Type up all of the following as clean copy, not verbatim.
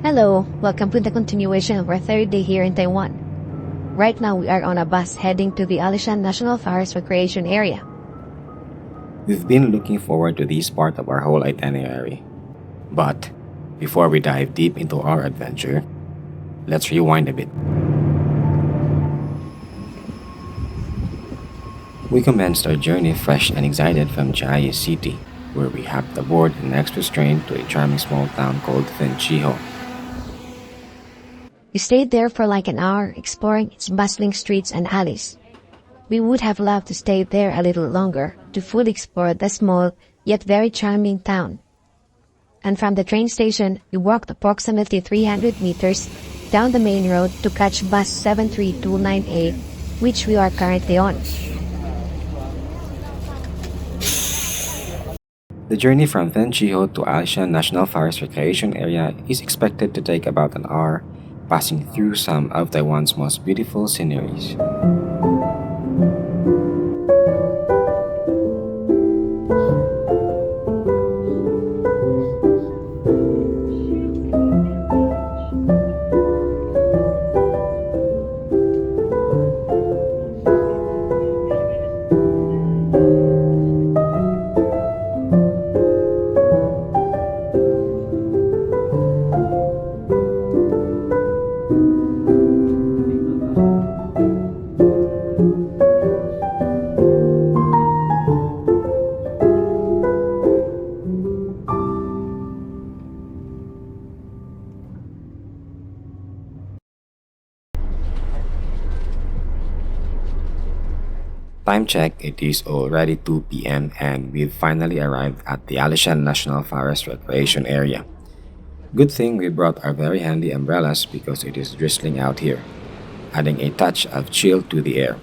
Hello, welcome to the continuation of our third day here in Taiwan. Right now we are on a bus heading to the Alishan National Forest Recreation Area. We've been looking forward to this part of our whole itinerary. But before we dive deep into our adventure, let's rewind a bit. We commenced our journey fresh and excited from Chiayi City, where we hopped aboard an express train to a charming small town called Fenchiho. We stayed there for like an hour exploring its bustling streets and alleys. We would have loved to stay there a little longer to fully explore the small yet very charming town. And from the train station, we walked approximately 300 meters down the main road to catch bus 7329A, which we are currently on. The journey from Fenchiho to Alishan National Forest Recreation Area is expected to take about an hour, passing through some of Taiwan's most beautiful sceneries. Time check, it is already 2 p.m. and we've finally arrived at the Alishan National Forest Recreation Area. Good thing we brought our very handy umbrellas because it is drizzling out here, adding a touch of chill to the air.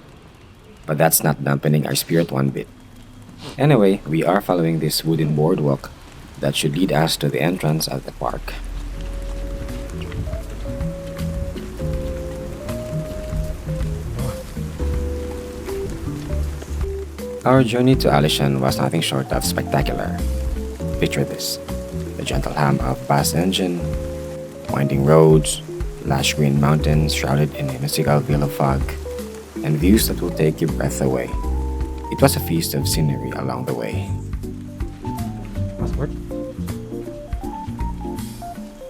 But that's not dampening our spirit one bit. Anyway, we are following this wooden boardwalk that should lead us to the entrance of the park. Our journey to Alishan was nothing short of spectacular. Picture this: the gentle hum of bus engine, winding roads, lush green mountains shrouded in a mystical veil of fog, and views that will take your breath away. It was a feast of scenery along the way. Passport?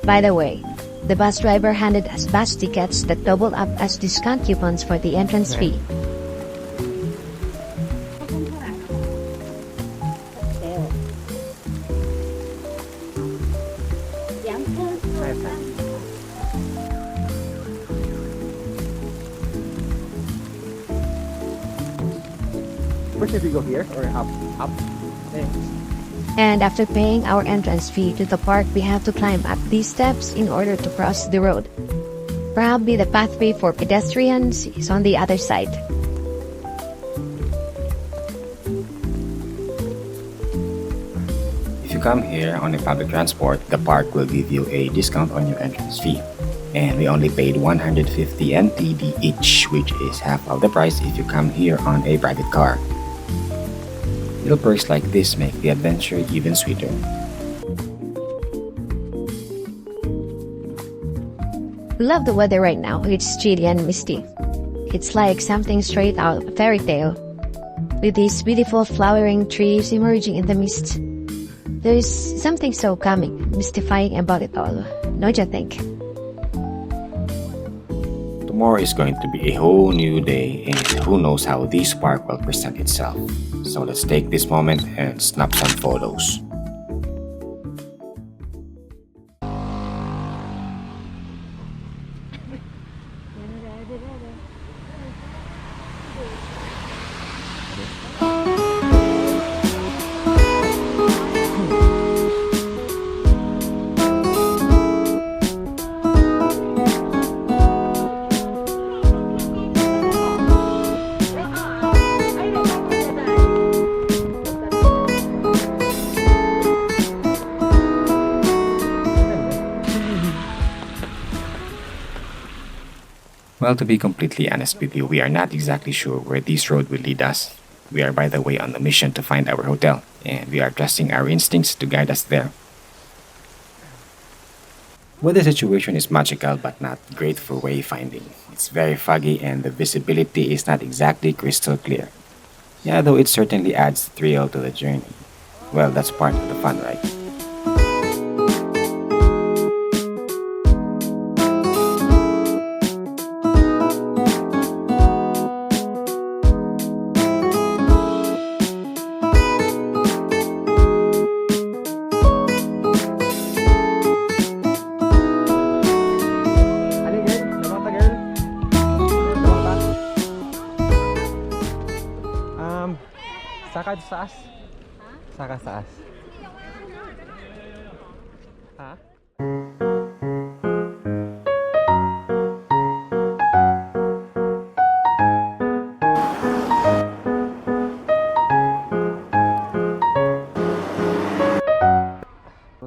By the way, the bus driver handed us bus tickets that doubled up as discount coupons for the entrance fee. Where should we go, here or up? Up. Thanks. And after paying our entrance fee to the park, we have to climb up these steps in order to cross the road. Probably the pathway for pedestrians is on the other side. If you come here on a public transport, the park will give you a discount on your entrance fee. And we only paid 150 NTD each, which is half of the price if you come here on a private car. Little perks like this make the adventure even sweeter. Love the weather right now. It's chilly and misty. It's like something straight out of a fairy tale, with these beautiful flowering trees emerging in the mist. There is something so calming, mystifying about it all, don't you think? Tomorrow is going to be a whole new day, and who knows how this park will present itself. So let's take this moment and snap some photos. Well, to be completely honest with you, we are not exactly sure where this road will lead us. We are, by the way, on a mission to find our hotel, and we are trusting our instincts to guide us there. Weather situation is magical but not great for wayfinding. It's very foggy and the visibility is not exactly crystal clear. Yeah, though it certainly adds thrill to the journey. Well, that's part of the fun, right? Ano girl? Lamang ta girl? Lamang ta? Saka sa as? Saka sa as? Ha?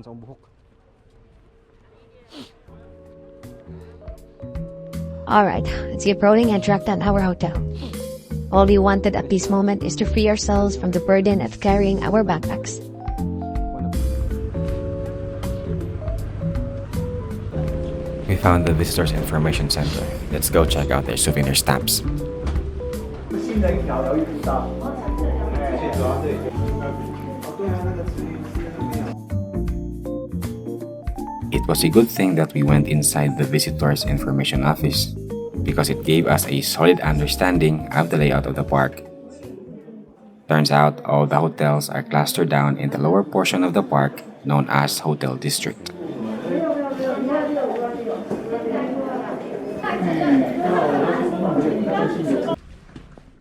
Sa buhok. Alright, let's get rolling and track down our hotel. All we wanted at this moment is to free ourselves from the burden of carrying our backpacks. We found the Visitors Information Center. Let's go check out their souvenir stamps. It was a good thing that we went inside the Visitors Information Office because it gave us a solid understanding of the layout of the park. Turns out all the hotels are clustered down in the lower portion of the park known as Hotel District.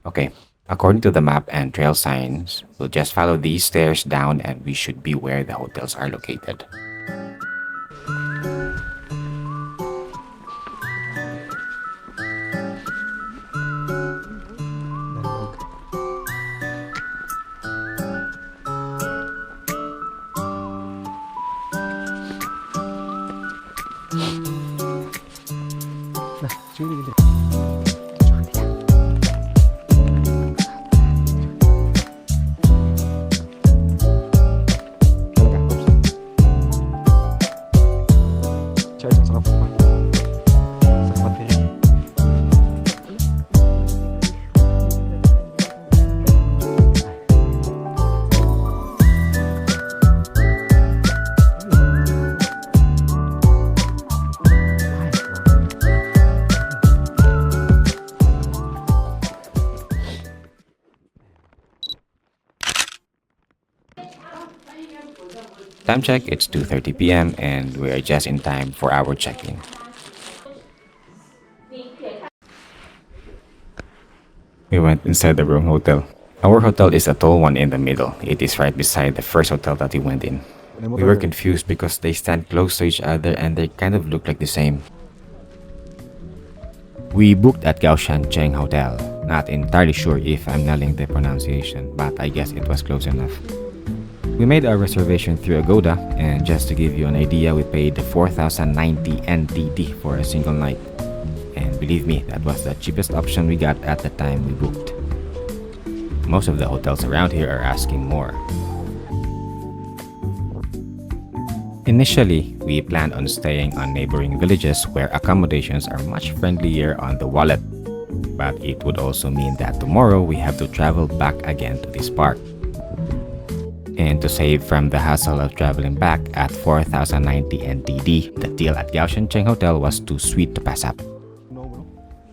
Okay, according to the map and trail signs, we'll just follow these stairs down and we should be where the hotels are located. Time check, it's 2:30 p.m. and we are just in time for our check-in. We went inside the wrong hotel. Our hotel is a tall one in the middle. It is right beside the first hotel that we went in. We were confused because they stand close to each other and they kind of look like the same. We booked at Gaoshan Cheng Hotel. Not entirely sure if I'm nailing the pronunciation, but I guess it was close enough. We made our reservation through Agoda, and just to give you an idea, we paid 4,090 NTD for a single night. And believe me, that was the cheapest option we got at the time we booked. Most of the hotels around here are asking more. Initially, we planned on staying on neighboring villages where accommodations are much friendlier on the wallet. But it would also mean that tomorrow we have to travel back again to this park. And to save from the hassle of traveling back at 4,090 NTD, the deal at Gaoshan Cheng Hotel was too sweet to pass up.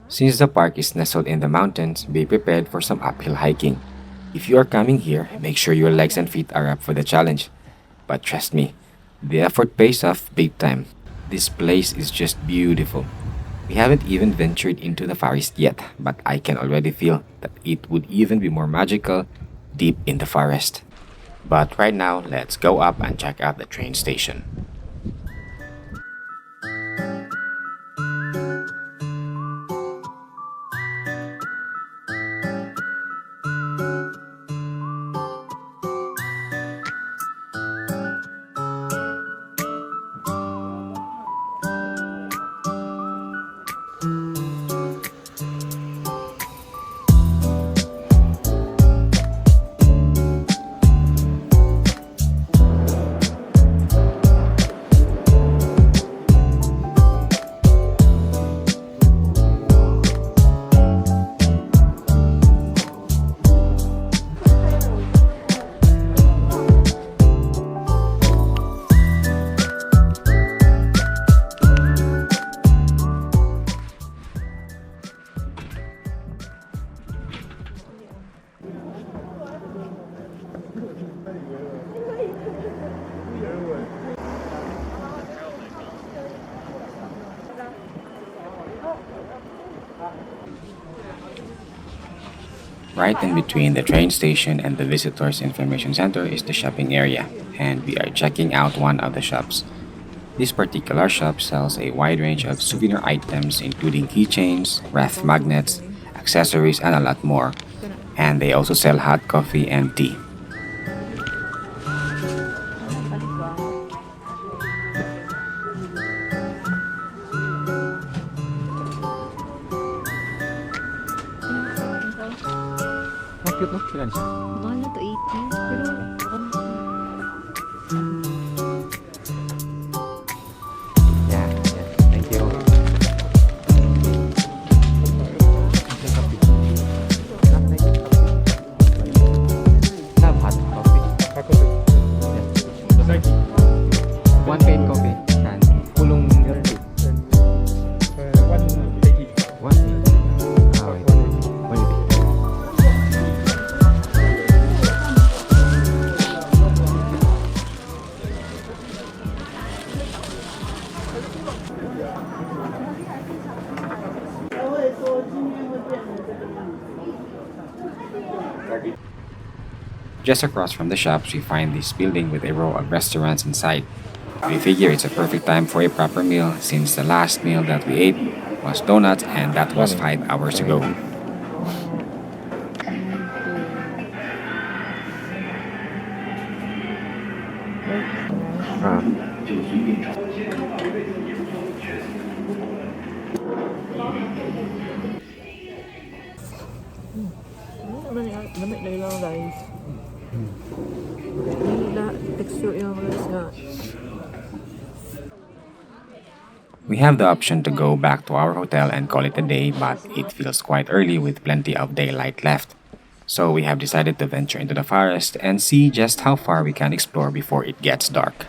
Since the park is nestled in the mountains, be prepared for some uphill hiking. If you are coming here, make sure your legs and feet are up for the challenge. But trust me, the effort pays off big time. This place is just beautiful. We haven't even ventured into the forest yet, but I can already feel that it would even be more magical deep in the forest. But right now, let's go up and check out the train station. Right in between the train station and the Visitors Information Center is the shopping area, and we are checking out one of the shops. This particular shop sells a wide range of souvenir items including keychains, ref magnets, accessories, and a lot more. And they also sell hot coffee and tea. Ang cute, no? Ilan siya? Mahal na to 80. Pero, Yeah, yeah. Thank you. Have hot coffee. Hot coffee. Yeah. Like One paid coffee. Kan. Pulong dirty. 180. One. Ah, wait. 180. Just across from the shops, we find this building with a row of restaurants inside. We figure it's a perfect time for a proper meal since the last meal that we ate was donuts and that was 5 hours ago. Ah. Lamig na lang guys. Hindi texture yung guys nga. We have the option to go back to our hotel and call it a day, but it feels quite early with plenty of daylight left. So we have decided to venture into the forest and see just how far we can explore before it gets dark.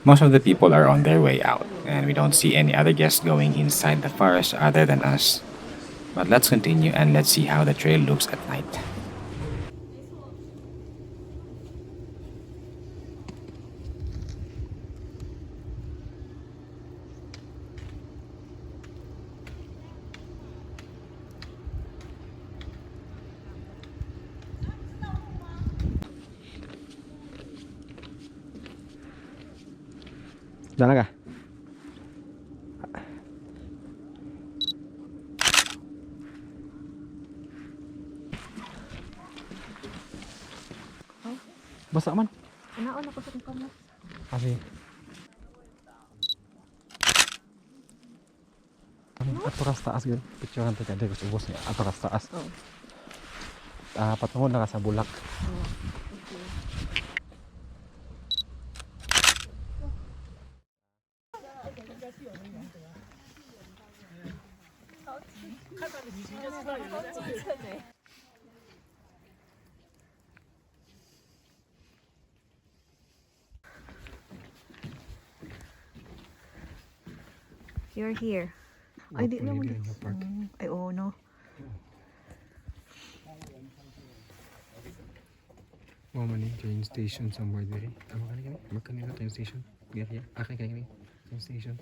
Most of the people are on their way out, and we don't see any other guests going inside the forest other than us. But let's continue and let's see how the trail looks at night. Jalan ka? Basa man. Anaon ako sa kong Kasi. Aturas taas yun. Picturean to kaya gusto ubos niya. Aturas taas. Patungod na ka sa bulak. You're here. Ay, di lang. Park. Ay, oo, no. Mama ni train station somewhere there. Tama ka na kani? Magkanila train station. Gaya. Akin kani train station.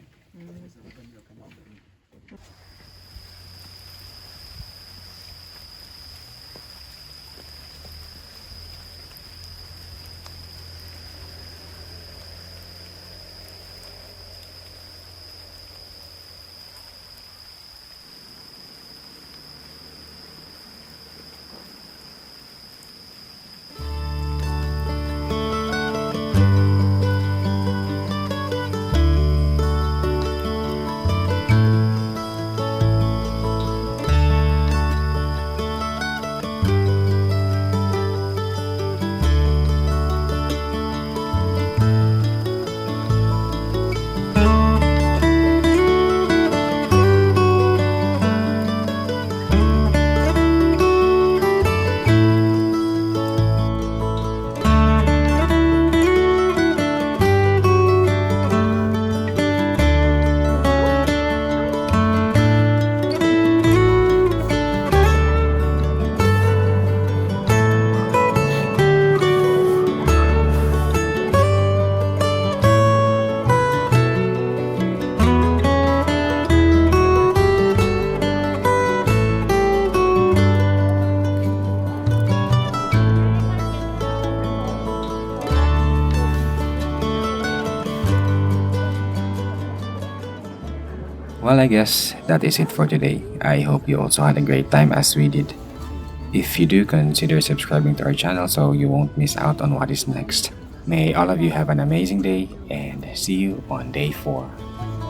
Well, I guess that is it for today. I hope you also had a great time as we did. If you do, consider subscribing to our channel so you won't miss out on what is next. May all of you have an amazing day and see you on day 4.